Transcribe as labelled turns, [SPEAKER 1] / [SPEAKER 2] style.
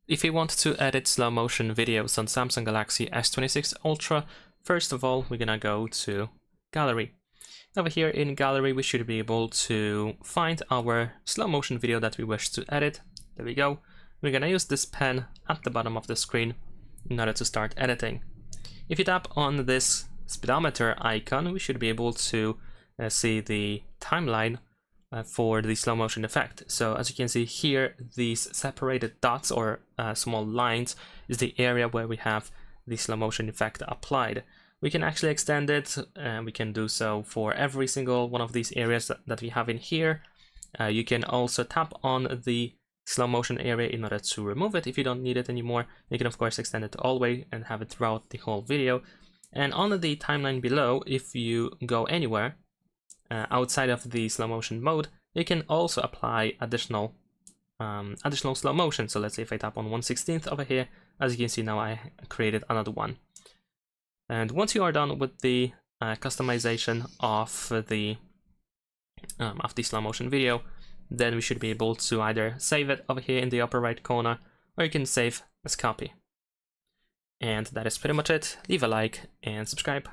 [SPEAKER 1] If you want to edit slow motion videos on Samsung Galaxy S26 Ultra, first of all, we're gonna go to Gallery. Over here in Gallery, we should be able to find our slow motion video that we wish to edit. There we go. We're gonna use this pen at the bottom of the screen in order to start editing. If you tap on this speedometer icon, we should be able to see the timeline for the slow motion effect. So as you can see here, these separated dots or small lines is the area where we have the slow motion effect applied. We can actually extend it, and we can do so for every single one of these areas that we have in here. You can also tap on the slow motion area in order to remove it if you don't need it anymore. You can of course extend it all the way and have it throughout the whole video. And on the timeline below, if you go anywhere outside of the slow motion mode, you can also apply additional slow motion. So let's say if I tap on 1/16 over here, as you can see now I created another one. And once you are done with the customization of the slow motion video, then we should be able to either save it over here in the upper right corner, or you can save as copy. And that is pretty much it. Leave a like and subscribe.